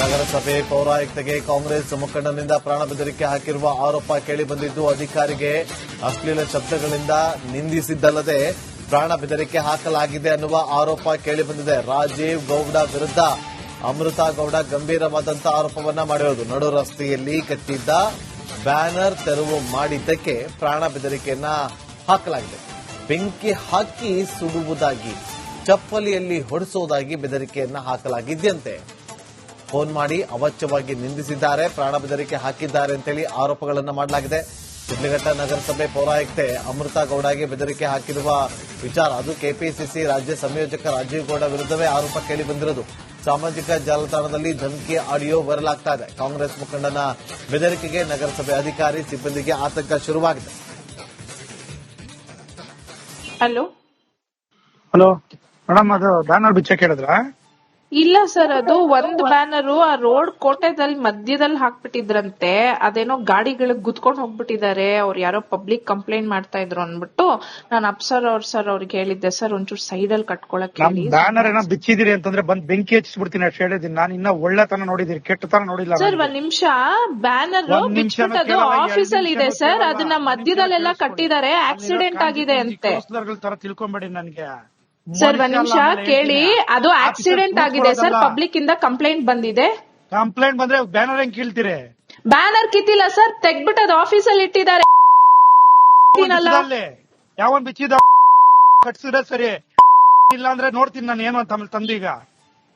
ನಗರಸಭೆ ಪೌರಾಯುಕ್ತಗೆ ಕಾಂಗ್ರೆಸ್ ಮುಖಂಡನಿಂದ ಪ್ರಾಣ ಬೆದರಿಕೆ ಹಾಕಿರುವ ಆರೋಪ ಕೇಳಿಬಂದಿದ್ದು, ಅಧಿಕಾರಿಗೆ ಅಶ್ಲೀಲ ಶಬ್ದಗಳಿಂದ ನಿಂದಿಸಿದ್ದಲ್ಲದೆ ಪ್ರಾಣ ಬೆದರಿಕೆ ಹಾಕಲಾಗಿದೆ ಅನ್ನುವ ಆರೋಪ ಕೇಳಿಬಂದಿದೆ. ರಾಜೀವ್ ಗೌಡ ವಿರುದ್ಧ ಅಮೃತಾ ಗೌಡ ಗಂಭೀರವಾದಂತಹ ಆರೋಪವನ್ನ ಮಾಡಿರೋದು. ನಡು ರಸ್ತೆಯಲ್ಲಿ ಕಟ್ಟಿದ್ದ ಬ್ಯಾನರ್ ತೆರವು ಮಾಡಿದ್ದಕ್ಕೆ ಪ್ರಾಣ ಬೆದರಿಕೆಯನ್ನ ಹಾಕಲಾಗಿದೆ. ಬೆಂಕಿ ಹಾಕಿ ಸುಡುವುದಾಗಿ, ಚಪ್ಪಲಿಯಲ್ಲಿ ಹೊಡೆಸುವುದಾಗಿ ಬೆದರಿಕೆಯನ್ನ ಹಾಕಲಾಗಿದೆಯಂತೆ. ಫೋನ್ ಮಾಡಿ ಅವಾಚ್ಯವಾಗಿ ನಿಂದಿಸಿದ್ದಾರೆ, ಪ್ರಾಣ ಬೆದರಿಕೆ ಹಾಕಿದ್ದಾರೆ ಅಂತೇಳಿ ಆರೋಪಗಳನ್ನು ಮಾಡಲಾಗಿದೆ. ಶಿಡ್ಲಘಟ್ಟ ನಗರಸಭೆ ಪೌರಾಯುಕ್ತೆ ಅಮೃತಾ ಗೌಡಗೆ ಬೆದರಿಕೆ ಹಾಕಿರುವ ವಿಚಾರ, ಅದು ಕೆಪಿಸಿಸಿ ರಾಜ್ಯ ಸಂಯೋಜಕ ರಾಜೀವ್ ಗೌಡ ವಿರುದ್ಧವೇ ಆರೋಪ ಕೇಳಿ ಬಂದಿರೋದು. ಸಾಮಾಜಿಕ ಜಾಲತಾಣದಲ್ಲಿ ಧಮಕಿ ಆಡಿಯೋ ವೈರಲ್ ಆಗ್ತಾ ಇದೆ. ಕಾಂಗ್ರೆಸ್ ಮುಖಂಡನ ಬೆದರಿಕೆಗೆ ನಗರಸಭೆ ಅಧಿಕಾರಿ ಸಿಬ್ಬಂದಿಗೆ ಆತಂಕ ಶುರುವಾಗಿದೆ. ಹಲೋ ಹಲೋ ಮೇಡಮ್, ಅದು ಬ್ಯಾನರ್ ಬಿಚ್ಚಕ್ಕೆ ಹೇಳಿದ್ರ? ಇಲ್ಲ ಸರ್, ಅದು ಒಂದ್ ಬ್ಯಾನರು ಆ ರೋಡ್ ಕೋಟೆದಲ್ಲಿ ಮಧ್ಯದಲ್ಲಿ ಹಾಕ್ಬಿಟ್ಟಿದ್ರಂತೆ. ಅದೇನೋ ಗಾಡಿಗಳಿಗೆ ಗುದ್ಕೊಂಡ್ ಹೋಗ್ಬಿಟ್ಟಿದ್ದಾರೆ. ಅವ್ರು ಯಾರೋ ಪಬ್ಲಿಕ್ ಕಂಪ್ಲೇಂಟ್ ಮಾಡ್ತಾ ಇದ್ರು ಅನ್ಬಿಟ್ಟು ನಾನು ಅಪ್ಸರ್ ಅವ್ರಿಗೆ ಹೇಳಿದ್ದೆ, ಸರ್ ಒಂಚೂರು ಸೈಡ್ ಅಲ್ಲಿ ಕಟ್ಕೊಳಕ್ ಹೇಳಿ. ಬ್ಯಾನರ್ ಏನೋ ಬಿಚ್ಚಿದಿರಿ ಅಂತಂದ್ರೆ ಬಂದ್ ಬೆಂಕಿ ಹಚ್ಚಿಬಿಡ್ತೀನಿ ಅಷ್ಟು ಹೇಳಿದೀನಿ. ನಾನು ಇನ್ನ ಒಳ್ಳೆತನ ನೋಡಿದೀನಿ, ಕೆಟ್ಟತನ ನೋಡಿಲ್ಲ. ಸರ್ ಒಂದ್ ನಿಮಿಷ, ಬ್ಯಾನರ್ ಬಿಚ್ಬಿಟ್ಟದು ಆಫೀಸ್ ಅಲ್ಲಿ ಇದೆ ಸರ್, ಅದನ್ನ ಮಧ್ಯದಲ್ಲೆಲ್ಲ ಕಟ್ಟಿದ್ದಾರೆ. ಆಕ್ಸಿಡೆಂಟ್ ಆಗಿದೆ ಅಂತೆ. ತರ ತಿಳ್ಕೊಂಬೇಡಿ ನನ್ಗೆ. ಸರ್ ಒಂದ್ ನಿಮಿಷ ಕೇಳಿ, ಅದು ಆಕ್ಸಿಡೆಂಟ್ ಆಗಿದೆ ಸರ್, ಪಬ್ಲಿಕ್ ಇಂದ ಕಂಪ್ಲೇಂಟ್ ಬಂದಿದೆ. ಕಂಪ್ಲೇಂಟ್ ಬಂದ್ರೆ ಬ್ಯಾನರ್ ಹೆಂಗ್ ಕೀಳ್ತೀರಿ? ಬ್ಯಾನರ್ ಕಿತ್ತಿಲ್ಲ ಸರ್, ತೆಗ್ಬಿಟ್ಟು ಅದು ಆಫೀಸ್ ಅಲ್ಲಿ ಇಟ್ಟಿದ್ದಾರೆ. ಯಾವನ್ ಬಿಚ್ಚಿದ ಕಟ್ಸಿದ್ರೆ ಸರಿ, ಇಲ್ಲ ಅಂದ್ರೆ ನೋಡ್ತೀನಿ ನಾನು ಏನು ಅಂತ ತಂದೀಗ.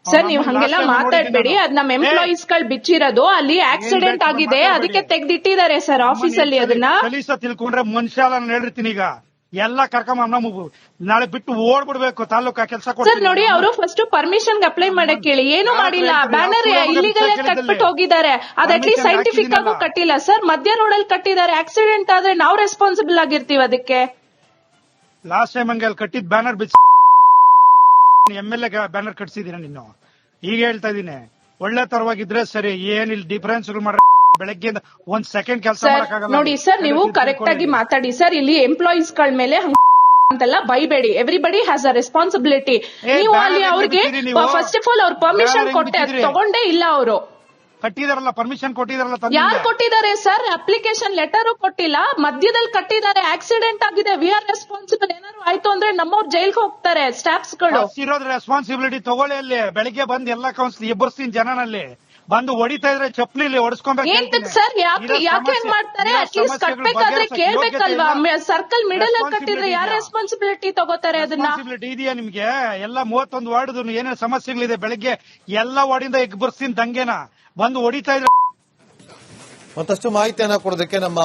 ಸರ್ ನೀವು ಹಂಗೆಲ್ಲ ಮಾತಾಡ್ಬೇಡಿ, ಅದ್ ನಮ್ ಎಂಪ್ಲಾಯೀಸ್ ಗಳು ಬಿಚ್ಚಿರೋದು, ಅಲ್ಲಿ ಆಕ್ಸಿಡೆಂಟ್ ಆಗಿದೆ, ಅದಕ್ಕೆ ತೆಗ್ದಿಟ್ಟಿದ್ದಾರೆ ಸರ್ ಆಫೀಸ್ ಅಲ್ಲಿ. ಅದನ್ನ ಕಲೀಸ ತಿಳ್ಕೊಂಡ್ರೆ ಮನುಷ್ಯ ಹೇಳಿರ್ತೀನಿ. ಈಗ ಎಲ್ಲ ಕರ್ಕೊಂಡ್ ನಾಳೆ ಬಿಟ್ಟು ಓಡ್ಬಿಡ್ಬೇಕು ತಾಲೂಕಾ ಕೆಲಸ. ಸರ್ ನೋಡಿ, ಅವರು ಫಸ್ಟ್ ಪರ್ಮಿಷನ್ ಅಪ್ಲೈ ಮಾಡಕ್ ಹೇಳಿ, ಏನು ಮಾಡಿಲ್ಲ. ಬ್ಯಾನರ್ ಇಲ್ಲಿಗಲ್ ಕಟ್ಬಿಟ್ಟು ಹೋಗಿದ್ದಾರೆ. ಅದ್ ಅಟ್ಲೀಸ್ಟ್ ಸೈಂಟಿಫಿಕ್ ಆಗು ಕಟ್ಟಿಲ್ಲ ಸರ್, ಮಧ್ಯ ರೋಡ್ ಅಲ್ಲಿ ಕಟ್ಟಿದ್ದಾರೆ. ಆಕ್ಸಿಡೆಂಟ್ ಆದ್ರೆ ನಾವು ರೆಸ್ಪಾನ್ಸಿಬಲ್ ಆಗಿರ್ತೀವಿ ಅದಕ್ಕೆ. ಲಾಸ್ಟ್ ಟೈಮ್ ಹಂಗೆ ಅಲ್ಲಿ ಕಟ್ಟಿದ್ ಬ್ಯಾನರ್ ಬಿಚ್ಚ MLA ಬ್ಯಾನರ್ ಕಟ್ಸಿದೀನಿ ನೀನು. ಈಗ ಹೇಳ್ತಾ ಇದೀನಿ, ಒಳ್ಳೆ ತರವಾಗಿದ್ರೆ ಸರಿ. ಏನಿಲ್ಲ ಡಿಫರೆನ್ಸ್ ಮಾಡ್ರೆ ಬೆಳಗ್ಗೆಯಿಂದ ಒಂದ್ ಸೆಕೆಂಡ್ ಕೆಲಸ ಮಾಡಕ್ಕಾಗಲ್ಲ. ನೋಡಿ ಸರ್, ನೀವು ಕರೆಕ್ಟ್ ಆಗಿ ಮಾತಾಡಿ ಸರ್. ಇಲ್ಲಿ ಎಂಪ್ಲಾಯೀಸ್ ಗಳ ಮೇಲೆ ಅಂತೆಲ್ಲ ಬೈಬೇಡಿ. Everybody has a responsibility. ನೀವು ಅಲ್ಲಿ ಅವ್ರಿಗೆ ಫಸ್ಟ್ ಆಫ್ ಆಲ್ ಅವ್ರ ಪರ್ಮಿಷನ್ ಕೊಟ್ಟೆ, ತಗೊಂಡೇ ಇಲ್ಲ ಅವರು. ಕಟ್ಟಿದಾರಲ್ಲ, ಪರ್ಮಿಷನ್ ಕೊಟ್ಟಿದಾರಲ್ಲ. ಯಾರು ಕೊಟ್ಟಿದ್ದಾರೆ ಸರ್? ಅಪ್ಲಿಕೇಶನ್ ಲೆಟರ್ ಕೊಟ್ಟಿಲ್ಲ, ಮಧ್ಯದಲ್ಲಿ ಕಟ್ಟಿದ್ದಾರೆ. ಆಕ್ಸಿಡೆಂಟ್ ಆಗಿದೆ, ವಿ ಆರ್ ರೆಸ್ಪಾನ್ಸಿಬಲ್. ಏನಾದ್ರು ಆಯ್ತು ಅಂದ್ರೆ ನಮ್ಮವ್ರು ಜೈಲ್ಗೆ ಹೋಗ್ತಾರೆ ಸ್ಟಾಫ್ಸ್ ಗಳು. ಇರೋದ್ ರೆಸ್ಪಾನ್ಸಿಬಿಲಿಟಿ ತಗೊಳ್ಳಿ. ಅಲ್ಲಿ ಬೆಳಿಗ್ಗೆ ಬಂದ್ ಎಲ್ಲಾ ಕೌನ್ಸಿಲ್ ಎಬ್ಬರ್ಸ್ತೀನಿ ಜನನಲ್ಲಿ. ಬಂದು ಹೊಡಿತಾ ಇದ್ರೆ ಚಪ್ಪಲಿ ಹೊಡಿಸ್ಕೊಬೇಕು ಸರ್. ಯಾಕೆ ಮಾಡ್ತಾರೆ? ಅಟ್ಲೀಸ್ಟ್ ಕಟ್ಬೇಕಾದ್ರೆ ಕೇಳ್ಬೇಕಲ್ವಾ? ಸರ್ಕಲ್ ಮಿಡಲ್ ಅಲ್ಲಿ ಕಟ್ಟಿದ್ರೆ ಯಾರು ರೆಸ್ಪಾನ್ಸಿಬಿಲಿಟಿ ತಗೋತಾರೆ? ಅದನ್ನ ಇದೆಯಾ ನಿಮ್ಗೆ? ಎಲ್ಲ 31 ವಾರ್ಡ್ ಏನೇನು ಸಮಸ್ಯೆಗಳಿದೆ, ಬೆಳಿಗ್ಗೆ ಎಲ್ಲಾ ವಾರ್ಡಿಂದ ಎಬ್ಬರ್ಸ್ತೀನಿ ದಂಗೆನ ಬಂದು ಹೊಡಿತಾ ಇದ್ರೆ. ಮತ್ತಷ್ಟು ಮಾಹಿತಿಯನ್ನ ಕೊಡೋದಕ್ಕೆ ನಮ್ಮ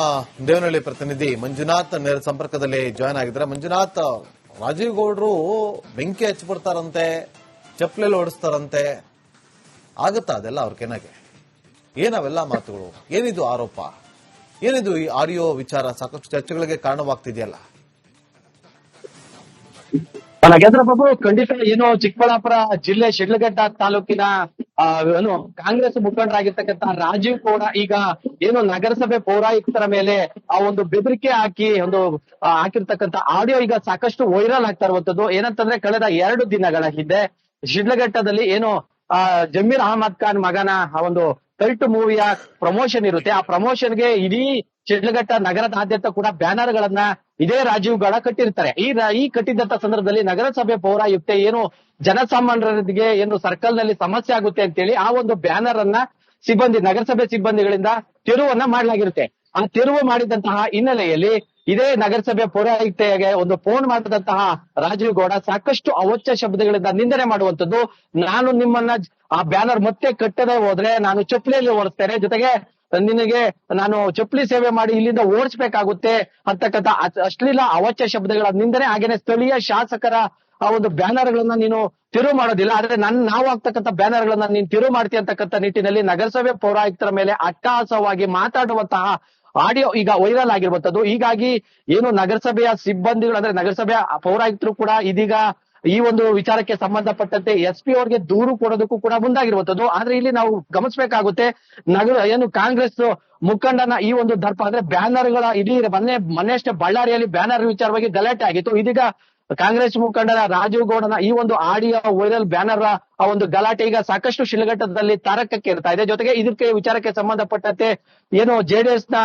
ದೇವನಹಳ್ಳಿ ಪ್ರತಿನಿಧಿ ಮಂಜುನಾಥ್ ನೇರ ಸಂಪರ್ಕದಲ್ಲಿ ಜಾಯ್ನ್ ಆಗಿದ್ದಾರೆ. ಮಂಜುನಾಥ್, ರಾಜೀವ್ ಗೌಡ್ರು ಬೆಂಕಿ ಹಚ್ಚಿಬಿಡ್ತಾರಂತೆ, ಚಪ್ಪಲೆಲ್ಲ ಓಡಿಸ್ತಾರಂತೆ, ಆಗುತ್ತಾ ಅದೆಲ್ಲ ಅವ್ರ ಕೆನಗೆ? ಏನವೆಲ್ಲ ಮಾತುಗಳು? ಏನಿದು ಆರೋಪ? ಏನಿದು ಈ ಆಡಿಯೋ ವಿಚಾರ? ಸಾಕಷ್ಟು ಚರ್ಚೆಗಳಿಗೆ ಕಾರಣವಾಗ್ತಿದೆಯಲ್ಲ. ನಾಗೇಂದ್ರ ಬಾಬು, ಖಂಡಿತ ಏನು ಚಿಕ್ಕಬಳ್ಳಾಪುರ ಜಿಲ್ಲೆ ಶಿಡ್ಲಘಟ್ಟ ತಾಲೂಕಿನ ಕಾಂಗ್ರೆಸ್ ಮುಖಂಡರಾಗಿರ್ತಕ್ಕಂಥ ರಾಜೀವ್ ಗೌಡ ಈಗ ಏನು ನಗರಸಭೆ ಪೌರಾಯುಕ್ತರ ಮೇಲೆ ಆ ಒಂದು ಬೆದರಿಕೆ ಹಾಕಿರ್ತಕ್ಕಂಥ ಆಡಿಯೋ ಈಗ ಸಾಕಷ್ಟು ವೈರಲ್ ಆಗ್ತಾ ಇರುವಂತದ್ದು. ಏನಂತಂದ್ರೆ, ಕಳೆದ 2 ದಿನಗಳ ಹಿಂದೆ ಶಿಡ್ಲಘಟ್ಟದಲ್ಲಿ ಏನು ಜಮೀರ್ ಅಹಮದ್ ಖಾನ್ ಮಗನ ಆ ಒಂದು ಕಲ್ಟ್ ಮೂವಿಯ ಪ್ರಮೋಷನ್ ಇರುತ್ತೆ. ಆ ಪ್ರಮೋಷನ್ಗೆ ಇಡೀ ಶಿಡ್ಲಘಟ್ಟ ನಗರದಾದ್ಯಂತ ಕೂಡ ಬ್ಯಾನರ್ ಗಳನ್ನ ಇದೇ ರಾಜೀವ್ ಗೌಡ ಕಟ್ಟಿರ್ತಾರೆ. ಈ ಕಟ್ಟಿದಂತ ಸಂದರ್ಭದಲ್ಲಿ ನಗರಸಭೆ ಪೌರಾಯುಕ್ತೆ ಏನು ಜನಸಾಮಾನ್ಯರಿಗೆ ಏನು ಸರ್ಕಲ್ ನಲ್ಲಿ ಸಮಸ್ಯೆ ಆಗುತ್ತೆ ಅಂತೇಳಿ ಆ ಒಂದು ಬ್ಯಾನರ್ ಅನ್ನ ನಗರಸಭೆ ಸಿಬ್ಬಂದಿಗಳಿಂದ ತೆರವನ್ನ ಮಾಡಲಾಗಿರುತ್ತೆ. ಆ ತೆರವು ಮಾಡಿದಂತಹ ಹಿನ್ನೆಲೆಯಲ್ಲಿ ಇದೇ ನಗರಸಭೆ ಪೌರಾಯುಕ್ತೆಗೆ ಒಂದು ಫೋನ್ ಮಾಡಿದಂತಹ ರಾಜೀವ್ ಗೌಡ ಸಾಕಷ್ಟು ಅವಾಚ್ಯ ಶಬ್ದಗಳಿಂದ ನಿಂದನೆ ಮಾಡುವಂತದ್ದು. ನಾನು ನಿಮ್ಮನ್ನ ಆ ಬ್ಯಾನರ್ ಮತ್ತೆ ಕಟ್ಟದೆ ಹೋದ್ರೆ ನಾನು ಚಪ್ಪಲಿಯಲ್ಲಿ ಓಡಿಸ್ತೇನೆ, ಜೊತೆಗೆ ನಿನಗೆ ನಾನು ಚಪ್ಪಲಿ ಸೇವೆ ಮಾಡಿ ಇಲ್ಲಿಂದ ಓಡಿಸ್ಬೇಕಾಗುತ್ತೆ ಅಂತಕ್ಕಂಥ ಅಶ್ಲೀಲ ಅವಾಚ್ಯ ಶಬ್ದಗಳ ನಿಂದನೆ. ಹಾಗೇನೆ ಸ್ಥಳೀಯ ಶಾಸಕರ ಆ ಒಂದು ಬ್ಯಾನರ್ ಗಳನ್ನ ನೀನು ತಿರುವು ಮಾಡೋದಿಲ್ಲ, ಆದ್ರೆ ನಾವು ಆಗ್ತಕ್ಕಂಥ ಬ್ಯಾನರ್ ಗಳನ್ನ ನೀನು ತಿರುವು ಮಾಡ್ತೀಯ ಅಂತಕ್ಕಂಥ ನಿಟ್ಟಿನಲ್ಲಿ ನಗರಸಭೆ ಪೌರಾಯುಕ್ತರ ಮೇಲೆ ಅಟ್ಟಹಾಸವಾಗಿ ಮಾತಾಡುವಂತಹ ಆಡಿಯೋ ಈಗ ವೈರಲ್ ಆಗಿರುವಂತದ್ದು. ಹೀಗಾಗಿ ಏನು ನಗರಸಭೆಯ ಸಿಬ್ಬಂದಿಗಳು ಅಂದ್ರೆ ನಗರಸಭೆಯ ಪೌರಾಯುಕ್ತರು ಕೂಡ ಇದೀಗ ಈ ಒಂದು ವಿಚಾರಕ್ಕೆ ಸಂಬಂಧಪಟ್ಟಂತೆ SP ಅವರಿಗೆ ದೂರು ಕೊಡೋದಕ್ಕೂ ಕೂಡ ಮುಂದಾಗಿರುವಂತದ್ದು. ಆದ್ರೆ ಇಲ್ಲಿ ನಾವು ಗಮನಿಸಬೇಕಾಗುತ್ತೆ, ಏನು ಕಾಂಗ್ರೆಸ್ ಮುಖಂಡನ ಈ ಒಂದು ದರ್ಪ ಅಂದ್ರೆ ಬ್ಯಾನರ್ ಗಳ ಇಡೀ ಮೊನ್ನೆಯಷ್ಟೇ ಬಳ್ಳಾರಿಯಲ್ಲಿ ಬ್ಯಾನರ್ ವಿಚಾರವಾಗಿ ಗಲಾಟೆ ಆಗಿತ್ತು. ಇದೀಗ ಕಾಂಗ್ರೆಸ್ ಮುಖಂಡರ ರಾಜೀವ್ ಗೌಡನ ಈ ಒಂದು ಆಡಿಯೋ ವೈರಲ್ ಬ್ಯಾನರ್ ಆ ಒಂದು ಗಲಾಟೆ ಈಗ ಸಾಕಷ್ಟು ಶಿಲಘಟ್ಟದಲ್ಲಿ ತಾರಕಕ್ಕೆ ಇರ್ತಾ ಇದೆ. ಜೊತೆಗೆ ಇದಕ್ಕೆ ವಿಚಾರಕ್ಕೆ ಸಂಬಂಧಪಟ್ಟಂತೆ ಏನು ಜೆಡಿಎಸ್ ನ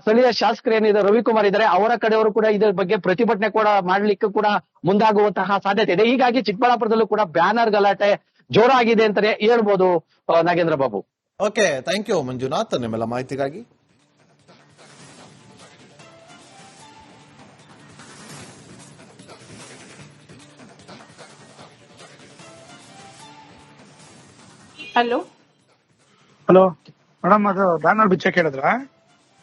ಸ್ಥಳೀಯ ಶಾಸಕರು ಏನಿದೆ ರವಿಕುಮಾರ್ ಇದ್ದಾರೆ, ಅವರ ಕಡೆಯವರು ಕೂಡ ಇದರ ಬಗ್ಗೆ ಪ್ರತಿಭಟನೆ ಕೂಡ ಮಾಡ್ಲಿಕ್ಕೆ ಕೂಡ ಮುಂದಾಗುವಂತಹ ಸಾಧ್ಯತೆ ಇದೆ. ಹೀಗಾಗಿ ಚಿಕ್ಕಬಳ್ಳಾಪುರದಲ್ಲೂ ಕೂಡ ಬ್ಯಾನರ್ ಗಲಾಟೆ ಜೋರಾಗಿದೆ ಅಂತಾನೆ ಹೇಳ್ಬೋದು. Nagendra Babu. Okay, thank you Manjunath ನಿಮ್ಮೆಲ್ಲ ಮಾಹಿತಿಗಾಗಿ. ಹಲೋ ಮೇಡಮ್, ಅದು ಬ್ಯಾನರ್ ಬಿಚ್ಚಕ್ಕೆ ಹೇಳಿದ್ರ?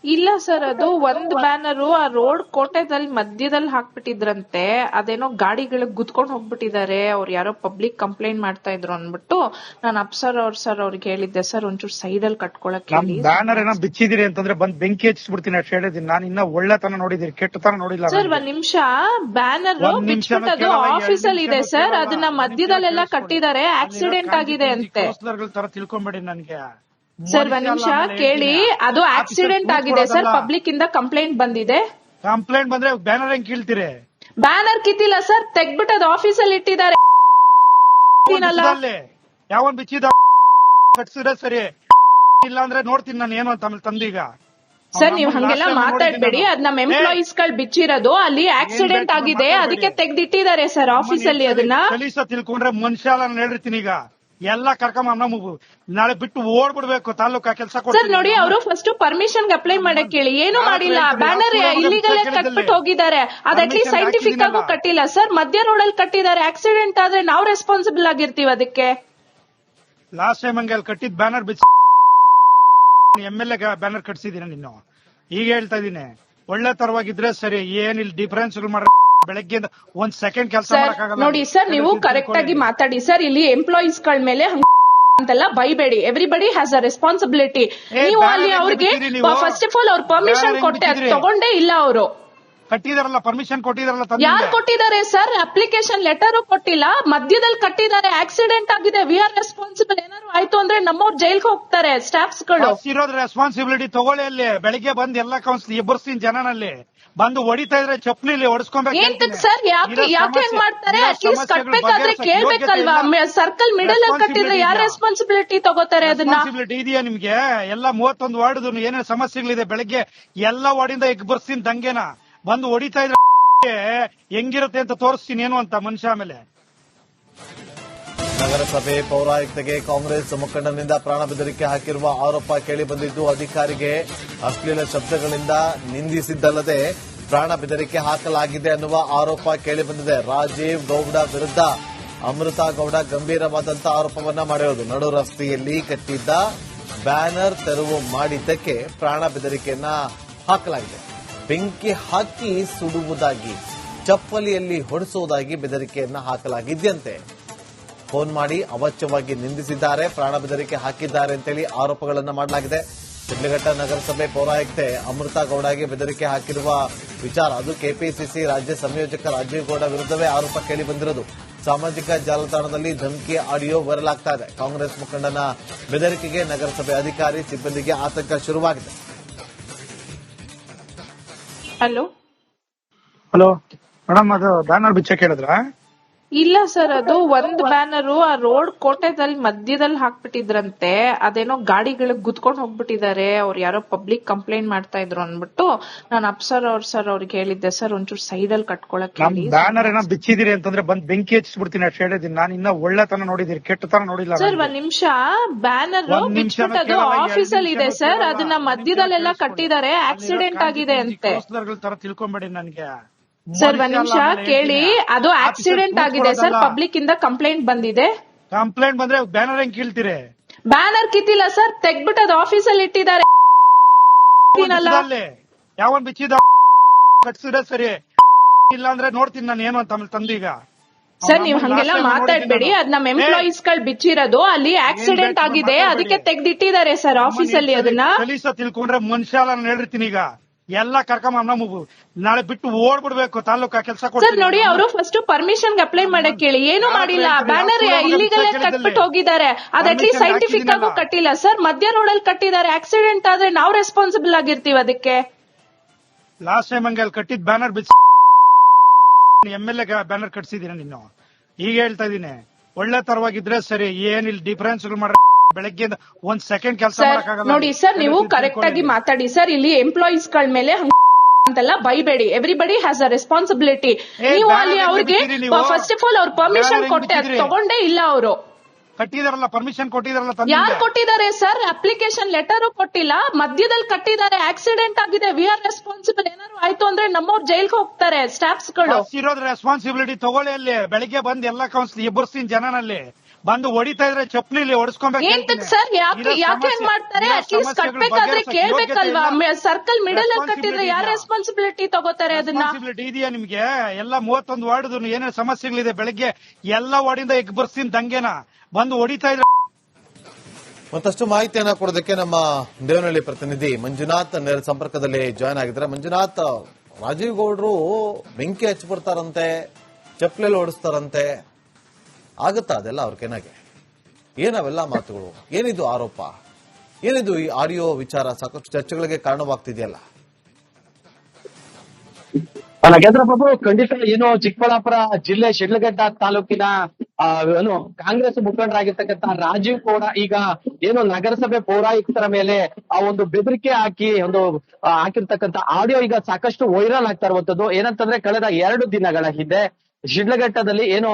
ಇಲ್ಲ ಸರ್, ಅದು ಒಂದ್ ಬ್ಯಾನರು ಆ ರೋಡ್ ಕೋಟೆದಲ್ಲಿ ಮಧ್ಯದಲ್ಲಿ ಹಾಕ್ಬಿಟ್ಟಿದ್ರಂತೆ. ಅದೇನೋ ಗಾಡಿಗಳಿಗೆ ಗುದ್ಕೊಂಡ್ ಹೋಗ್ಬಿಟ್ಟಿದ್ದಾರೆ, ಅವ್ರು ಯಾರೋ ಪಬ್ಲಿಕ್ ಕಂಪ್ಲೇಂಟ್ ಮಾಡ್ತಾ ಇದ್ರು ಅನ್ಬಿಟ್ಟು ನಾನು ಅಪ್ಸರ್ ಅವ್ರಿಗೆ ಹೇಳಿದ್ದೆ, ಸರ್ ಒಂಚೂರು ಸೈಡ್ ಅಲ್ಲಿ ಕಟ್ಕೊಳಕ್ ಹೇಳಿ. ಬ್ಯಾನರ್ ಏನೋ ಬಿಚ್ಚಿದಿರಿ ಅಂತಂದ್ರೆ ಬಂದ್ ಬೆಂಕಿ ಹಚ್ಚಿಬಿಡ್ತೀನಿ ಅಷ್ಟು ಹೇಳಿದೀನಿ. ನಾನು ಇನ್ನ ಒಳ್ಳೆತನ ನೋಡಿದೀನಿ, ಕೆಟ್ಟತನ ನೋಡಿಲ್ಲ. ಸರ್ ಒಂದ್ ನಿಮಿಷ, ಬ್ಯಾನರ್ ಬಿಚ್ಬಿಟ್ಟದು ಆಫೀಸ್ ಅಲ್ಲಿ ಇದೆ ಸರ್, ಅದನ್ನ ಮಧ್ಯದಲ್ಲೆಲ್ಲ ಕಟ್ಟಿದ್ದಾರೆ, ಆಕ್ಸಿಡೆಂಟ್ ಆಗಿದೆ ಅಂತೆ. ತರ ತಿಳ್ಕೊಂಬೇಡಿ ನನ್ಗೆ. ಸರ್ ಒಂದ್ ನಿಮಿಷ ಕೇಳಿ, ಅದು ಆಕ್ಸಿಡೆಂಟ್ ಆಗಿದೆ ಸರ್, ಪಬ್ಲಿಕ್ ಇಂದ ಕಂಪ್ಲೇಂಟ್ ಬಂದಿದೆ. ಕಂಪ್ಲೇಂಟ್ ಬಂದ್ರೆ ಬ್ಯಾನರ್ ಹೆಂಗ್ ಕೀಳ್ತೀರಿ? ಬ್ಯಾನರ್ ಕಿತ್ತಿಲ್ಲ ಸರ್, ತೆಗ್ಬಿಟ್ಟು ಅದು ಆಫೀಸ್ ಅಲ್ಲಿ ಇಟ್ಟಿದ್ದಾರೆ. ಯಾವನ್ ಬಿಚ್ಚಿದ ಕಟ್ಸಿದ್ರೆ ಸರಿ, ಇಲ್ಲ ಅಂದ್ರೆ ನೋಡ್ತೀನಿ ನಾನು ಏನು ಅಂತ ಆಮೇಲೆ ತಂದೀಗ. ಸರ್ ನೀವ್ ಹಂಗೆಲ್ಲ ಮಾತಾಡ್ಬೇಡಿ, ಅದ್ ನಮ್ ಎಂಪ್ಲಾಯೀಸ್ ಗಳು ಬಿಚ್ಚಿರೋದು, ಅಲ್ಲಿ ಆಕ್ಸಿಡೆಂಟ್ ಆಗಿದೆ, ಅದಕ್ಕೆ ತೆಗ್ದಿಟ್ಟಿದ್ದಾರೆ ಸರ್ ಆಫೀಸ್ ಅಲ್ಲಿ. ಅದನ್ನ ಕಲೀಸ ತಿಳ್ಕೊಂಡ್ರೆ ಮನುಷ್ಯ ಹೇಳಿರ್ತೀನಿ. ಈಗ ಎಲ್ಲ ಕರ್ಕೊಂಡ್ ನಾಳೆ ಬಿಟ್ಟು ಓಡ್ಬಿಡ್ಬೇಕು ತಾಲೂಕಾ ಕೆಲಸ. ಸರ್ ನೋಡಿ, ಅವರು ಫಸ್ಟ್ ಪರ್ಮಿಷನ್ ಅಪ್ಲೈ ಮಾಡಕ್ ಹೇಳಿ, ಏನು ಮಾಡಿಲ್ಲ. ಬ್ಯಾನರ್ ಇಲ್ಲಿಗಲ್ ಕಟ್ಬಿಟ್ಟು ಹೋಗಿದ್ದಾರೆ, ಅದ್ ಅಟ್ಲೀಸ್ಟ್ ಸೈಂಟಿಫಿಕ್ ಆಗು ಕಟ್ಟಿಲ್ಲ ಸರ್. ಮಧ್ಯ ರೋಡ್ ಅಲ್ಲಿ ಕಟ್ಟಿದ್ದಾರೆ, ಆಕ್ಸಿಡೆಂಟ್ ಆದ್ರೆ ನಾವು ರೆಸ್ಪಾನ್ಸಿಬಲ್ ಆಗಿರ್ತೀವಿ ಅದಕ್ಕೆ. ಲಾಸ್ಟ್ ಟೈಮ್ ಹಂಗೆ ಅಲ್ಲಿ ಕಟ್ಟಿದ್ ಬ್ಯಾನರ್ ಬಿಚ್ಚ MLA ಬ್ಯಾನರ್ ಕಟ್ಸಿದೀನಿ ನೀನು. ಈಗ ಹೇಳ್ತಾ ಇದೀನಿ, ಒಳ್ಳೆ ತರವಾಗಿದ್ರೆ ಸರಿ, ಏನಿಲ್ಲ ಡಿಫರೆನ್ಸ್ ಮಾಡ. ಬೆಳಗ್ಗೆ ಒಂದ್ ಸೆಕೆಂಡ್ ಕೆಲಸ ಮಾಡಕ್ಕಾಗಲ್ಲ. ನೋಡಿ ಸರ್, ನೀವು ಕರೆಕ್ಟ್ ಆಗಿ ಮಾತಾಡಿ ಸರ್. ಇಲ್ಲಿ ಎಂಪ್ಲಾಯೀಸ್ ಗಳ ಮೇಲೆ ಅಂತೆಲ್ಲ ಬೈಬೇಡಿ. Everybody has a responsibility. ನೀವು ಅಲ್ಲಿ ಅವ್ರಿಗೆ ಫಸ್ಟ್ ಆಫ್ ಆಲ್ ಅವ್ರ ಪರ್ಮಿಷನ್ ಕೊಟ್ಟೆ, ತಗೊಂಡೇ ಇಲ್ಲ ಅವರು. ಕಟ್ಟಿದಾರಲ್ಲ, ಪರ್ಮಿಷನ್ ಕೊಟ್ಟಿದಾರಲ್ಲ. ಯಾರು ಕೊಟ್ಟಿದ್ದಾರೆ ಸರ್? ಅಪ್ಲಿಕೇಶನ್ ಲೆಟರ್ ಕೊಟ್ಟಿಲ್ಲ, ಮಧ್ಯದಲ್ಲಿ ಕಟ್ಟಿದ್ದಾರೆ, ಆಕ್ಸಿಡೆಂಟ್ ಆಗಿದೆ, ವಿ ಆರ್ ರೆಸ್ಪಾನ್ಸಿಬಲ್. ಏನಾದ್ರು ಆಯ್ತು ಅಂದ್ರೆ ನಮ್ಮವ್ರು ಜೈಲ್ಗೆ ಹೋಗ್ತಾರೆ ಸ್ಟಾಫ್ಸ್ ಗಳು. ಇರೋದ್ ರೆಸ್ಪಾನ್ಸಿಬಿಲಿಟಿ ತಗೊಳ್ಳಿ. ಅಲ್ಲಿ ಬೆಳಿಗ್ಗೆ ಬಂದ್ ಎಲ್ಲ ಕೌನ್ಸಿಲ್ ಎಬ್ಬರ್ಸ್ತೀನಿ ಜನನಲ್ಲಿ ಬಂದು ಹೊಡಿತಾ ಇದ್ರೆ ಚಪ್ಪಲಿ ಹೊಡಿಸ್ಕೊಬೇಕು. ಎಂತಕ್ ಸರ್? ಯಾಕೆ ಹೆಂಗ್ ಮಾಡ್ತಾರೆ? ಅಟ್ಲೀಸ್ಟ್ ಕಟ್ಬೇಕಾದ್ರೆ ಕೇಳ್ಬೇಕಲ್ವಾ? ಸರ್ಕಲ್ ಮಿಡಲ್ ಅಲ್ಲಿ ಕಟ್ಟಿದ್ರೆ ಯಾರು ರೆಸ್ಪಾನ್ಸಿಬಿಲಿಟಿ ತಗೋತಾರೆ? ಅದನ್ನ ರೆಸ್ಪಾನ್ಸಿಬಿಲಿಟಿ ಇದೆಯಾ ನಿಮ್ಗೆ? ಎಲ್ಲ 31 ವಾರ್ಡ್ ಏನೇನು ಸಮಸ್ಯೆಗಳಿದೆ, ಬೆಳಗ್ಗೆ ಎಲ್ಲ ವಾರ್ಡಿಂದ ಎಬ್ಬರ್ಸ್ತೀನಿ ದಂಗೆನ ಬಂದು ಹೊಡಿತಾ ಇದ್ರೆ ಹೆಂಗಿರುತ್ತೆ ಅಂತ ತೋರಿಸ್ತೀನಿ ಏನು ಅಂತ ಮನುಷ್ಯ. ಆಮೇಲೆ ನಗರಸಭೆ ಪೌರಾಯುಕ್ತಗೆ ಕಾಂಗ್ರೆಸ್ ಮುಖಂಡನಿಂದ ಪ್ರಾಣ ಬೆದರಿಕೆ ಹಾಕಿರುವ ಆರೋಪ ಕೇಳಿಬಂದಿದ್ದು, ಅಧಿಕಾರಿಗೆ ಅಶ್ಲೀಲ ಶಬ್ದಗಳಿಂದ ನಿಂದಿಸಿದ್ದಲ್ಲದೆ ಪ್ರಾಣ ಬೆದರಿಕೆ ಹಾಕಲಾಗಿದೆ ಅನ್ನುವ ಆರೋಪ ಕೇಳಿಬಂದಿದೆ. ರಾಜೀವ್ ಗೌಡ ವಿರುದ್ಧ ಅಮೃತಾ ಗೌಡ ಗಂಭೀರವಾದಂತಹ ಆರೋಪವನ್ನ ಮಾಡಿರೋದು. ನಡು ರಸ್ತೆಯಲ್ಲಿ ಕಟ್ಟಿದ್ದ ಬ್ಯಾನರ್ ತೆರವು ಮಾಡಿದ್ದಕ್ಕೆ ಪ್ರಾಣ ಬೆದರಿಕೆಯನ್ನ ಹಾಕಲಾಗಿದೆ. ಬೆಂಕಿ ಹಾಕಿ ಸುಡುವುದಾಗಿ, ಚಪ್ಪಲಿಯಲ್ಲಿ ಹೊಡೆಸುವುದಾಗಿ ಬೆದರಿಕೆಯನ್ನ ಹಾಕಲಾಗಿದ್ದಂತೆ. ಫೋನ್ ಮಾಡಿ ಅವಾಚ್ಯವಾಗಿ ನಿಂದಿಸಿದ್ದಾರೆ, ಪ್ರಾಣ ಬೆದರಿಕೆ ಹಾಕಿದ್ದಾರೆ ಅಂತೇಳಿ ಆರೋಪಗಳನ್ನು ಮಾಡಲಾಗಿದೆ. ಶಿಡ್ಲಘಟ್ಟ ನಗರಸಭೆ ಪೌರಾಯುಕ್ತೆ ಅಮೃತಾ ಗೌಡಗೆ ಬೆದರಿಕೆ ಹಾಕಿರುವ ವಿಚಾರ, ಅದು ಕೆಪಿಸಿಸಿ ರಾಜ್ಯ ಸಂಯೋಜಕ ರಾಜೀವ್ ಗೌಡ ವಿರುದ್ಧವೇ ಆರೋಪ ಕೇಳಿ ಬಂದಿರೋದು. ಸಾಮಾಜಿಕ ಜಾಲತಾಣದಲ್ಲಿ ಧಮಕಿ ಆಡಿಯೋ ವೈರಲ್ ಆಗ್ತಾ ಇದೆ. ಕಾಂಗ್ರೆಸ್ ಮುಖಂಡನ ಬೆದರಿಕೆಗೆ ನಗರಸಭೆ ಅಧಿಕಾರಿ ಸಿಬ್ಬಂದಿಗೆ ಆತಂಕ ಶುರುವಾಗಿದೆ. ಹಲೋ ಮೇಡಮ್, ಅದು ಬ್ಯಾನರ್ ಬಿಚ್ಚಕ್ಕೆ ಹೇಳಿದ್ರ? ಇಲ್ಲ ಸರ್, ಅದು ಒಂದ್ ಬ್ಯಾನರು ಆ ರೋಡ್ ಕೋಟೆದಲ್ಲಿ ಮಧ್ಯದಲ್ಲಿ ಹಾಕ್ಬಿಟ್ಟಿದ್ರಂತೆ. ಅದೇನೋ ಗಾಡಿಗಳಿಗೆ ಗುದ್ಕೊಂಡ್ ಹೋಗ್ಬಿಟ್ಟಿದ್ದಾರೆ, ಅವ್ರು ಯಾರೋ ಪಬ್ಲಿಕ್ ಕಂಪ್ಲೇಂಟ್ ಮಾಡ್ತಾ ಇದ್ರು ಅನ್ಬಿಟ್ಟು ನಾನು ಅಪ್ಸರ್ ಅವ್ರಿಗೆ ಹೇಳಿದ್ದೆ, ಸರ್ ಒಂಚೂರು ಸೈಡ್ ಅಲ್ಲಿ ಕಟ್ಕೊಳಕ್ ಹೇಳಿ. ಬ್ಯಾನರ್ ಏನೋ ಬಿಚ್ಚಿದಿರಿ ಅಂತಂದ್ರೆ ಬಂದ್ ಬೆಂಕಿ ಹಚ್ಚಿಬಿಡ್ತೀನಿ ಅಷ್ಟು ಹೇಳಿದೀನಿ. ನಾನು ಇನ್ನ ಒಳ್ಳೆತನ ನೋಡಿದೀನಿ, ಕೆಟ್ಟತನ ನೋಡಿಲ್ಲ. ಸರ್ ಒಂದ್ ನಿಮಿಷ, ಬ್ಯಾನರ್ ಬಿಚ್ಬಿಟ್ಟದು ಆಫೀಸ್ ಅಲ್ಲಿ ಇದೆ ಸರ್, ಅದನ್ನ ಮಧ್ಯದಲ್ಲೆಲ್ಲ ಕಟ್ಟಿದ್ದಾರೆ, ಆಕ್ಸಿಡೆಂಟ್ ಆಗಿದೆ ಅಂತೆ. ತರ ತಿಳ್ಕೊಂಬೇಡಿ ನನ್ಗೆ. ಸರ್ ಒಂದ್ ನಿಮಿಷ ಕೇಳಿ, ಅದು ಆಕ್ಸಿಡೆಂಟ್ ಆಗಿದೆ ಸರ್, ಪಬ್ಲಿಕ್ ಇಂದ ಕಂಪ್ಲೇಂಟ್ ಬಂದಿದೆ. ಕಂಪ್ಲೇಂಟ್ ಬಂದ್ರೆ ಬ್ಯಾನರ್ ಹೆಂಗ್ ಕೀಳ್ತೀರಿ? ಬ್ಯಾನರ್ ಕಿತ್ತಿಲ್ಲ ಸರ್, ತೆಗ್ಬಿಟ್ಟು ಅದು ಆಫೀಸ್ ಅಲ್ಲಿ ಇಟ್ಟಿದ್ದಾರೆ. ಯಾವನ್ ಬಿಚ್ಚಿದ ಕಟ್ಸಿದ್ರೆ ಸರಿ, ಇಲ್ಲ ಅಂದ್ರೆ ನೋಡ್ತೀನಿ ನಾನು ಏನು ಅಂತ ಆಮೇಲೆ ತಂದೀಗ. ಸರ್ ನೀವ್ ಹಂಗೆಲ್ಲ ಮಾತಾಡ್ಬೇಡಿ, ಅದ್ ನಮ್ ಎಂಪ್ಲಾಯೀಸ್ ಗಳು ಬಿಚ್ಚಿರೋದು, ಅಲ್ಲಿ ಆಕ್ಸಿಡೆಂಟ್ ಆಗಿದೆ, ಅದಕ್ಕೆ ತೆಗ್ದಿಟ್ಟಿದ್ದಾರೆ ಸರ್ ಆಫೀಸ್ ಅಲ್ಲಿ. ಅದನ್ನ ಕಲೀಸ ತಿಳ್ಕೊಂಡ್ರೆ ಮನುಷ್ಯ ಹೇಳಿರ್ತೀನಿ. ಈಗ ಎಲ್ಲ ಕರ್ಕೊಂಡ್ ನಾಳೆ ಬಿಟ್ಟು ಓಡ್ಬಿಡ್ಬೇಕು ತಾಲೂಕಾ ಕೆಲಸ. ಸರ್ ನೋಡಿ, ಅವರು ಫಸ್ಟ್ ಪರ್ಮಿಷನ್ ಅಪ್ಲೈ ಮಾಡಕ್ ಹೇಳಿ, ಏನು ಮಾಡಿಲ್ಲ. ಬ್ಯಾನರ್ ಇಲ್ಲಿಗಲ್ ಕಟ್ಬಿಟ್ಟು ಹೋಗಿದ್ದಾರೆ, ಅದ್ ಅಟ್ಲೀಸ್ಟ್ ಸೈಂಟಿಫಿಕ್ ಆಗು ಕಟ್ಟಿಲ್ಲ ಸರ್. ಮಧ್ಯ ರೋಡ್ ಅಲ್ಲಿ ಕಟ್ಟಿದ್ದಾರೆ, ಆಕ್ಸಿಡೆಂಟ್ ಆದ್ರೆ ನಾವು ರೆಸ್ಪಾನ್ಸಿಬಲ್ ಆಗಿರ್ತೀವಿ ಅದಕ್ಕೆ. ಲಾಸ್ಟ್ ಟೈಮ್ ಹಂಗೆ ಅಲ್ಲಿ ಕಟ್ಟಿದ್ ಬ್ಯಾನರ್ ಬಿಚ್ಚ MLA ಬ್ಯಾನರ್ ಕಟ್ಸಿದೀರ ನೀನು. ಈಗ ಹೇಳ್ತಾ ಇದೀನಿ, ಒಳ್ಳೆ ತರವಾಗಿದ್ರೆ ಸರಿ, ಏನಿಲ್ಲ ಡಿಫರೆನ್ಸ್ ಬೆಳಗ್ಗೆಯಿಂದ ಒಂದ್ ಸೆಕೆಂಡ್ ಕೆಲಸ ಮಾಡಕ್ಕಾಗಲ್ಲ. ನೋಡಿ ಸರ್, ನೀವು ಕರೆಕ್ಟ್ ಆಗಿ ಮಾತಾಡಿ ಸರ್. ಇಲ್ಲಿ ಎಂಪ್ಲಾಯೀಸ್ ಗಳ ಮೇಲೆ ಅಂತೆಲ್ಲ ಬೈಬೇಡಿ. Everybody has a responsibility. ನೀವು ಅಲ್ಲಿ ಅವ್ರಿಗೆ ಫಸ್ಟ್ ಆಫ್ ಆಲ್ ಅವ್ರ ಪರ್ಮಿಷನ್ ಕೊಟ್ಟೆ, ಅದು ತಗೊಂಡೇ ಇಲ್ಲ ಅವರು. ಕಟ್ಟಿದಾರಲ್ಲ, ಪರ್ಮಿಷನ್ ಕೊಟ್ಟಿದಾರಲ್ಲ. ಯಾರು ಕೊಟ್ಟಿದ್ದಾರೆ ಸರ್? ಅಪ್ಲಿಕೇಶನ್ ಲೆಟರ್ ಕೊಟ್ಟಿಲ್ಲ, ಮಧ್ಯದಲ್ಲಿ ಕಟ್ಟಿದ್ದಾರೆ. ಆಕ್ಸಿಡೆಂಟ್ ಆಗಿದೆ, ವಿ ಆರ್ ರೆಸ್ಪಾನ್ಸಿಬಲ್. ಏನಾದ್ರು ಆಯ್ತು ಅಂದ್ರೆ ನಮ್ಮವ್ರು ಜೈಲ್ಗೆ ಹೋಗ್ತಾರೆ ಸ್ಟಾಫ್ಸ್ ಗಳು. ಇರೋದ್ ರೆಸ್ಪಾನ್ಸಿಬಿಲಿಟಿ ತಗೊಳ್ಳಿ. ಅಲ್ಲಿ ಬೆಳಿಗ್ಗೆ ಬಂದ್ ಎಲ್ಲಾ ಕೌನ್ಸಿಲ್ ಎಬ್ಬರ್ಸ್ತೀನಿ ಜನನಲ್ಲಿ ಬಂದು ಹೊಡಿತಾ ಇದ್ರೆ ಚಪ್ಪಲಿ ಹೊಡಿಸ್ಕೊಬೇಕು ಸರ್. ಯಾಕೆ ಮಾಡ್ತಾರೆ? ಅಟ್ಲೀಸ್ಟ್ ಕಟ್ಬೇಕಾದ್ರೆ ಕೇಳ್ಬೇಕಲ್ವಾ? ಸರ್ಕಲ್ ಮಿಡಲ್ ಕಟ್ಟಿದ್ರೆ ಯಾರು ರೆಸ್ಪಾನ್ಸಿಬಿಲಿಟಿ ತಗೋತಾರೆ? ಅದನ್ನ ಇದೆಯಾ ನಿಮ್ಗೆ? ಎಲ್ಲ 31 ವಾರ್ಡ್ ಏನೇನು ಸಮಸ್ಯೆಗಳಿದೆ, ಬೆಳಿಗ್ಗೆ ಎಲ್ಲಾ ವಾರ್ಡಿಂದ ಎಬ್ಬರ್ಸ್ತೀನಿ ದಂಗೆನ ಬಂದು ಹೊಡಿತಾ ಇದ್ರೆ. ಮತ್ತಷ್ಟು ಮಾಹಿತಿಯನ್ನ ಕೊಡೋದಕ್ಕೆ ನಮ್ಮ ದೇವನಹಳ್ಳಿ ಪ್ರತಿನಿಧಿ ಮಂಜುನಾಥ್ ನೇರ ಸಂಪರ್ಕದಲ್ಲಿ ಜಾಯ್ನ್ ಆಗಿದ್ದಾರೆ. ಮಂಜುನಾಥ್, ರಾಜೀವ್ ಗೌಡ್ರು ಬೆಂಕಿ ಹಚ್ಚಿಬಿಡ್ತಾರಂತೆ, ಚಪ್ಪಲೆಲ್ಲಿ ಓಡಿಸ್ತಾರಂತೆ, ಆಗುತ್ತಾ ಅದೆಲ್ಲ ಅವ್ರ ಕೆನಾಗೆ? ಏನವೆಲ್ಲ ಮಾತುಗಳು? ಏನಿದು ಆರೋಪ? ಏನಿದು ಈ ಆಡಿಯೋ ವಿಚಾರ? ಸಾಕಷ್ಟು ಚರ್ಚೆಗಳಿಗೆ ಕಾರಣವಾಗ್ತಿದೆಯಲ್ಲ. ನಾಗೇಂದ್ರ ಬಾಬು, ಖಂಡಿತ ಏನು ಚಿಕ್ಕಬಳ್ಳಾಪುರ ಜಿಲ್ಲೆ ಶಿಡ್ಲಘಟ್ಟ ತಾಲೂಕಿನ ಏನು ಕಾಂಗ್ರೆಸ್ ಮುಖಂಡರಾಗಿರ್ತಕ್ಕಂಥ ರಾಜೀವ್ ಕೂಡ ಈಗ ಏನು ನಗರಸಭೆ ಪೌರಾಯುಕ್ತರ ಮೇಲೆ ಆ ಒಂದು ಬೆದರಿಕೆ ಹಾಕಿರ್ತಕ್ಕಂಥ ಆಡಿಯೋ ಈಗ ಸಾಕಷ್ಟು ವೈರಲ್ ಆಗ್ತಾ ಇರುವಂತದ್ದು. ಏನಂತಂದ್ರೆ, ಕಳೆದ 2 ದಿನಗಳ ಹಿಂದೆ ಶಿಡ್ಲಘಟ್ಟದಲ್ಲಿ ಏನು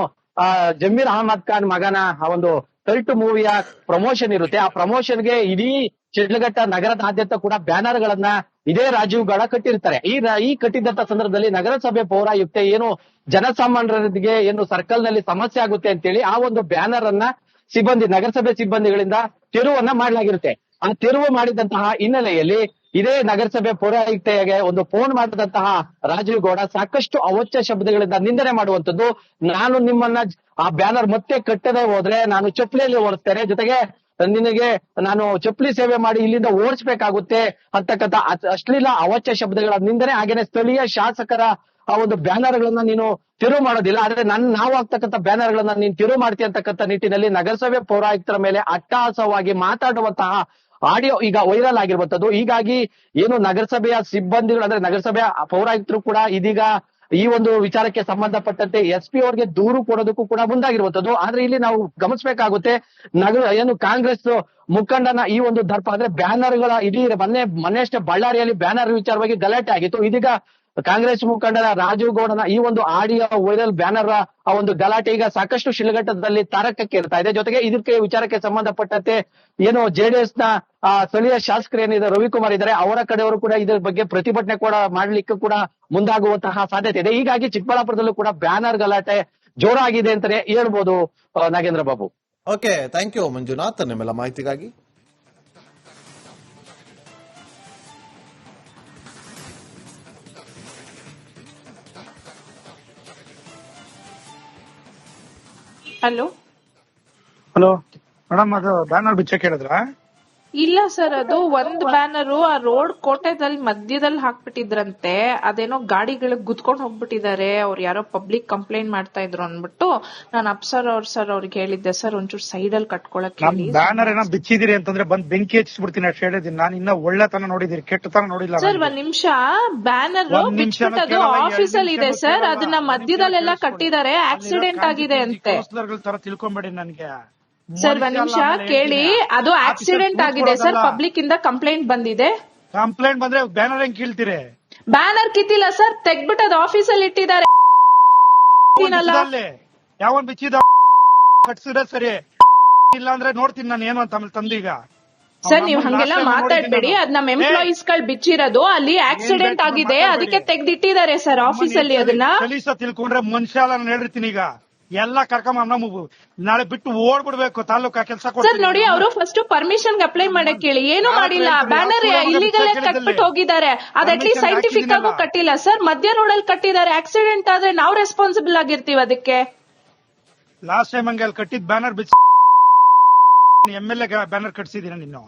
ಜಮೀರ್ ಅಹಮದ್ ಖಾನ್ ಮಗನ ಆ ಒಂದು ಕಲ್ಟ್ ಮೂವಿಯ ಪ್ರಮೋಷನ್ ಇರುತ್ತೆ. ಆ ಪ್ರಮೋಷನ್ಗೆ ಇಡೀ ಶಿಡ್ಲಘಟ್ಟ ನಗರದಾದ್ಯಂತ ಕೂಡ ಬ್ಯಾನರ್ ಗಳನ್ನ ಇದೇ ರಾಜೀವ್ ಗೌಡ ಕಟ್ಟಿರ್ತಾರೆ. ಈ ಕಟ್ಟಿದ್ದಂತ ಸಂದರ್ಭದಲ್ಲಿ ನಗರಸಭೆ ಪೌರಾಯುಕ್ತೆ ಏನು ಜನಸಾಮಾನ್ಯರಿಗೆ ಏನು ಸರ್ಕಲ್ ನಲ್ಲಿ ಸಮಸ್ಯೆ ಆಗುತ್ತೆ ಅಂತೇಳಿ ಆ ಒಂದು ಬ್ಯಾನರ್ ಅನ್ನ ನಗರಸಭೆ ಸಿಬ್ಬಂದಿಗಳಿಂದ ತೆರವನ್ನ ಮಾಡಲಾಗಿರುತ್ತೆ. ಆ ತೆರವು ಮಾಡಿದಂತಹ ಹಿನ್ನೆಲೆಯಲ್ಲಿ ಇದೇ ನಗರಸಭೆ ಪೌರಾಯುಕ್ತೆಗೆ ಒಂದು ಫೋನ್ ಮಾಡಿದಂತಹ ರಾಜೀವ್ ಗೌಡ ಸಾಕಷ್ಟು ಅವಾಚ್ಯ ಶಬ್ದಗಳಿಂದ ನಿಂದನೆ ಮಾಡುವಂತದ್ದು. ನಾನು ನಿಮ್ಮನ್ನ ಆ ಬ್ಯಾನರ್ ಮತ್ತೆ ಕಟ್ಟದೆ ಹೋದ್ರೆ ನಾನು ಚಪ್ಪಲಿಯಲ್ಲಿ ಓಡಿಸ್ತೇನೆ, ಜೊತೆಗೆ ನಿನಗೆ ನಾನು ಚಪ್ಪಲಿ ಸೇವೆ ಮಾಡಿ ಇಲ್ಲಿಂದ ಓಡಿಸ್ಬೇಕಾಗುತ್ತೆ ಅಂತಕ್ಕಂಥ ಅಶ್ಲೀಲ ಅವಾಚ್ಯ ಶಬ್ದಗಳ ನಿಂದನೆ. ಹಾಗೇನೆ ಸ್ಥಳೀಯ ಶಾಸಕರ ಆ ಒಂದು ಬ್ಯಾನರ್ ಗಳನ್ನ ನೀನು ತಿರುವು ಮಾಡೋದಿಲ್ಲ, ಆದ್ರೆ ನಾವು ಆಗ್ತಕ್ಕಂಥ ಬ್ಯಾನರ್ ಗಳನ್ನ ನೀನು ತಿರುವು ಮಾಡ್ತೀಯ ಅಂತಕ್ಕಂಥ ನಿಟ್ಟಿನಲ್ಲಿ ನಗರಸಭೆ ಪೌರಾಯುಕ್ತರ ಮೇಲೆ ಅಟ್ಟಹಾಸವಾಗಿ ಮಾತಾಡುವಂತಹ ಆಡಿಯೋ ಈಗ ವೈರಲ್ ಆಗಿರುವಂತದ್ದು. ಹೀಗಾಗಿ ಏನು ನಗರಸಭೆಯ ಸಿಬ್ಬಂದಿಗಳು ಅಂದ್ರೆ ನಗರಸಭೆಯ ಪೌರಾಯುಕ್ತರು ಕೂಡ ಇದೀಗ ಈ ಒಂದು ವಿಚಾರಕ್ಕೆ ಸಂಬಂಧಪಟ್ಟಂತೆ SP ಅವರಿಗೆ ದೂರು ಕೊಡೋದಕ್ಕೂ ಕೂಡ ಮುಂದಾಗಿರುವಂತದ್ದು. ಆದ್ರೆ ಇಲ್ಲಿ ನಾವು ಗಮನಿಸಬೇಕಾಗುತ್ತೆ, ಏನು ಕಾಂಗ್ರೆಸ್ ಮುಖಂಡನ ಈ ಒಂದು ದರ್ಪ ಅಂದ್ರೆ ಬ್ಯಾನರ್ಗಳ ಇಡೀ ಮೊನ್ನೆಯಷ್ಟೇ ಬಳ್ಳಾರಿಯಲ್ಲಿ ಬ್ಯಾನರ್ ವಿಚಾರವಾಗಿ ಗಲಾಟೆ ಆಗಿತ್ತು. ಇದೀಗ ಕಾಂಗ್ರೆಸ್ ಮುಖಂಡರ ರಾಜೀವ್ ಗೌಡನ ಈ ಒಂದು ಆಡಿಯೋ ವೈರಲ್ ಬ್ಯಾನರ್ ಆ ಒಂದು ಗಲಾಟೆ ಈಗ ಸಾಕಷ್ಟು ಶಿಡ್ಲಘಟ್ಟದಲ್ಲಿ ತಾರಕಕ್ಕೆ ಇರ್ತಾ ಇದೆ. ಜೊತೆಗೆ ಇದಕ್ಕೆ ವಿಚಾರಕ್ಕೆ ಸಂಬಂಧಪಟ್ಟಂತೆ ಏನು JDS ನ ಸ್ಥಳೀಯ ಶಾಸಕರು ಏನಿದೆ ರವಿಕುಮಾರ್ ಇದ್ದಾರೆ, ಅವರ ಕಡೆಯವರು ಕೂಡ ಇದರ ಬಗ್ಗೆ ಪ್ರತಿಭಟನೆ ಕೂಡ ಮಾಡ್ಲಿಕ್ಕೆ ಕೂಡ ಮುಂದಾಗುವಂತಹ ಸಾಧ್ಯತೆ ಇದೆ. ಹೀಗಾಗಿ ಚಿಕ್ಕಬಳ್ಳಾಪುರದಲ್ಲೂ ಕೂಡ ಬ್ಯಾನರ್ ಗಲಾಟೆ ಜೋರಾಗಿದೆ ಅಂತಾನೆ ಹೇಳ್ಬೋದು Nagendra Babu. Okay, thank you Manjunath ನಿಮ್ಮೆಲ್ಲ ಮಾಹಿತಿಗಾಗಿ. ಹಲೋ ಮೇಡಮ್, ಅದು ಬ್ಯಾನರ್ ಬಿಚ್ಚಕ್ಕೆ ಹೇಳಿದ್ರ? ಇಲ್ಲ ಸರ್, ಅದು ಒಂದ್ ಬ್ಯಾನರ್ ಆ ರೋಡ್ ಕೋಟೆದಲ್ಲಿ ಮಧ್ಯದಲ್ಲಿ ಹಾಕ್ಬಿಟ್ಟಿದ್ರಂತೆ. ಅದೇನೋ ಗಾಡಿಗಳಿಗೆ ಗುದ್ಕೊಂಡ್ ಹೋಗ್ಬಿಟ್ಟಿದ್ದಾರೆ. ಅವ್ರು ಯಾರೋ ಪಬ್ಲಿಕ್ ಕಂಪ್ಲೇಂಟ್ ಮಾಡ್ತಾ ಇದ್ರು ಅನ್ಬಿಟ್ಟು ನಾನು ಸರ್ ಅವ್ರಿಗೆ ಹೇಳಿದ್ದೆ, ಸರ್ ಒಂಚೂರು ಸೈಡ್ ಅಲ್ಲಿ ಕಟ್ಕೊಳಕ್ ಹೇಳಿ. ಬ್ಯಾನರ್ ಏನೋ ಬಿಚ್ಚಿದಿರಿ ಅಂತಂದ್ರೆ ಬಂದ್ ಬೆಂಕಿ ಹಚ್ಚಿಬಿಡ್ತೀನಿ ಅಷ್ಟು ಹೇಳಿದೀನಿ. ನಾನು ಇನ್ನ ಒಳ್ಳೆತನ ನೋಡಿದಿರಿ, ಕೆಟ್ಟತನ ನೋಡಿಲ್ಲ ಸರ್. ಒಂದ್ ನಿಮಿಷ, ಬ್ಯಾನರ್ ಬಿಚ್ಚಿಬಿಟ್ಟದು ಆಫೀಸ್ ಅಲ್ಲಿ ಇದೆ ಸರ್, ಅದನ್ನ ಮಧ್ಯದಲ್ಲೆಲ್ಲ ಕಟ್ಟಿದ್ದಾರೆ. ಆಕ್ಸಿಡೆಂಟ್ ಆಗಿದೆ ಅಂತೆ. ತರ ತಿಳ್ಕೊಂಬೇಡಿ ನನ್ಗೆ ಸರ್. ಒಂದ್ ನಿಮಿಷ ಕೇಳಿ, ಅದು ಆಕ್ಸಿಡೆಂಟ್ ಆಗಿದೆ ಸರ್, ಪಬ್ಲಿಕ್ ಇಂದ ಕಂಪ್ಲೇಂಟ್ ಬಂದಿದೆ. ಕಂಪ್ಲೇಂಟ್ ಬಂದ್ರೆ ಬ್ಯಾನರ್ ಹೆಂಗ್ ಕೀಳ್ತೀರಿ? ಬ್ಯಾನರ್ ಕಿತ್ತಿಲ್ಲ ಸರ್, ತೆಗ್ಬಿಟ್ಟು ಅದು ಆಫೀಸ್ ಅಲ್ಲಿ ಇಟ್ಟಿದ್ದಾರೆ. ಯಾವನ್ ಬಿಚ್ಚಿದ ಕಟ್ಸಿದ್ರೆ ಸರಿ, ಇಲ್ಲ ಅಂದ್ರೆ ನೋಡ್ತೀನಿ ನಾನು ಏನು ಅಂತ ತಂದೀಗ. ಸರ್, ನೀವು ಹಂಗೆಲ್ಲ ಮಾತಾಡ್ಬೇಡಿ. ಅದ್ ನಮ್ ಎಂಪ್ಲಾಯೀಸ್ ಗಳು ಬಿಚ್ಚಿರೋದು, ಅಲ್ಲಿ ಆಕ್ಸಿಡೆಂಟ್ ಆಗಿದೆ, ಅದಕ್ಕೆ ತೆಗ್ದಿಟ್ಟಿದ್ದಾರೆ ಸರ್ ಆಫೀಸ್ ಅಲ್ಲಿ. ಅದನ್ನ ತಿಳ್ಕೊಂಡ್ರೆ ಮನುಷ್ಯ ನಾನು ಹೇಳಿರ್ತೀನಿ. ಈಗ ಎಲ್ಲ ಕರ್ಕೊಂಡ್ ನಾಳೆ ಬಿಟ್ಟು ಓಡ್ಬಿಡ್ಬೇಕು ತಾಲೂಕಾ ಕೆಲಸ. ಸರ್ ನೋಡಿ, ಅವರು ಫಸ್ಟ್ ಪರ್ಮಿಷನ್ ಅಪ್ಲೈ ಮಾಡಕ್ ಹೇಳಿ, ಏನು ಮಾಡಿಲ್ಲ. ಬ್ಯಾನರ್ ಇಲ್ಲಿಗಲ್ ಕಟ್ಬಿಟ್ಟು ಹೋಗಿದ್ದಾರೆ. ಅದ್ ಅಟ್ಲೀಸ್ಟ್ ಸೈಂಟಿಫಿಕ್ ಆಗು ಕಟ್ಟಿಲ್ಲ ಸರ್. ಮಧ್ಯ ರೋಡ್ ಅಲ್ಲಿ ಕಟ್ಟಿದ್ದಾರೆ. ಆಕ್ಸಿಡೆಂಟ್ ಆದ್ರೆ ನಾವು ರೆಸ್ಪಾನ್ಸಿಬಲ್ ಆಗಿರ್ತೀವಿ ಅದಕ್ಕೆ. ಲಾಸ್ಟ್ ಟೈಮ್ ಹಂಗೆ ಅಲ್ಲಿ ಕಟ್ಟಿದ್ ಬ್ಯಾನರ್ MLA ಬ್ಯಾನರ್ ಕಟ್ಸಿದೀನ ನೀನು.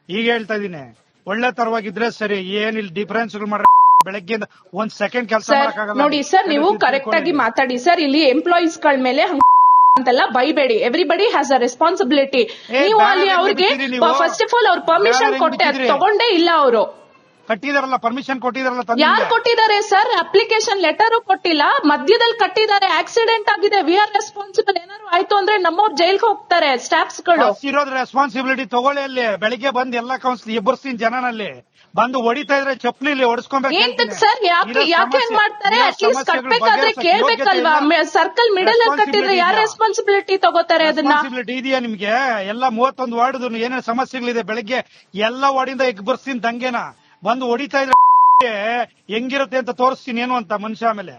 ಈಗ ಹೇಳ್ತಾ ಇದೀನಿ, ಒಳ್ಳೆ ತರವಾಗಿದ್ರೆ ಸರಿ, ಏನಿಲ್ಲ ಡಿಫರೆನ್ಸ್ ಬೆಳಗ್ಗೆಯಿಂದ ಒಂದ್ ಸೆಕೆಂಡ್ ಕೆಲಸ ಮಾಡಕ್ಕಾಗಲ್ಲ. ನೋಡಿ ಸರ್, ನೀವು ಕರೆಕ್ಟ್ ಆಗಿ ಮಾತಾಡಿ ಸರ್. ಇಲ್ಲಿ ಎಂಪ್ಲಾಯೀಸ್ ಗಳ ಮೇಲೆ ಅಂತೆಲ್ಲ ಬೈಬೇಡಿ. Everybody has a responsibility. ನೀವು ಅಲ್ಲಿ ಅವ್ರಿಗೆ ಫಸ್ಟ್ ಆಫ್ ಆಲ್ ಅವ್ರ ಪರ್ಮಿಷನ್ ಕೊಟ್ಟೆ, ಅದು ತಗೊಂಡೇ ಇಲ್ಲ ಅವರು. ಕಟ್ಟಿದಾರಲ್ಲ, ಪರ್ಮಿಷನ್ ಕೊಟ್ಟಿದಾರಲ್ಲ ಯಾರು ತಂದೆ. ಕೊಟ್ಟಿದ್ದಾರೆ ಸರ್? ಅಪ್ಲಿಕೇಶನ್ ಲೆಟರ್ ಕೊಟ್ಟಿಲ್ಲ, ಮಧ್ಯದಲ್ಲಿ ಕಟ್ಟಿದ್ದಾರೆ. ಆಕ್ಸಿಡೆಂಟ್ ಆಗಿದೆ, ವಿ ಆರ್ ರೆಸ್ಪಾನ್ಸಿಬಲ್. ಏನಾದ್ರು ಆಯ್ತು ಅಂದ್ರೆ ನಮ್ಮವ್ರು ಜೈಲ್ಗೆ ಹೋಗ್ತಾರೆ ಸ್ಟಾಫ್ಸ್ ಗಳು. ಇರೋದ್ ರೆಸ್ಪಾನ್ಸಿಬಿಲಿಟಿ ತಗೊಳ್ಳಿ. ಅಲ್ಲಿ ಬೆಳಿಗ್ಗೆ ಬಂದ್ ಎಲ್ಲಾ ಕೌನ್ಸಿಲ್ ಎಬ್ಬರ್ಸ್ತೀನಿ ಜನನಲ್ಲಿ ಬಂದು ಹೊಡಿತಾ ಇದ್ರೆ ಚಪ್ಪಲಿ ಹೊಡಿಸ್ಕೊಬೇಕು. ಏಂತಕ್ ಸರ್? ಯಾಕೆ ಮಾಡ್ತಾರೆ? ಅಟ್ಲೀಸ್ಟ್ ಕಟ್ಬೇಕಾದ್ರೆ ಕೇಳ್ಬೇಕಲ್ವಾ? ಸರ್ಕಲ್ ಮಿಡಲ್ ಅಲ್ಲಿ ಕಟ್ಟಿದ್ರೆ ಯಾರು ರೆಸ್ಪಾನ್ಸಿಬಿಲಿಟಿ ತಗೋತಾರೆ ಅದನ್ನ? ರೆಸ್ಪಾನ್ಸಿಬಿಲಿಟಿ ಇದೆಯಾ ನಿಮ್ಗೆ? ಎಲ್ಲ 31 ವಾರ್ಡ್ ಏನೇನು ಸಮಸ್ಯೆಗಳಿದೆ, ಬೆಳಿಗ್ಗೆ ಎಲ್ಲ ವಾರ್ಡಿಂದ ಎಬ್ಬರ್ಸ್ತೀನಿ ದಂಗೆನ ಬಂದು ಹೊಡಿತಾ ಇದ್ರೆ ಹೆಂಗಿರುತ್ತೆ ಅಂತ ತೋರಿಸ್ತೀನಿ ಏನು ಅಂತ ಮನುಷ್ಯ. ಆಮೇಲೆ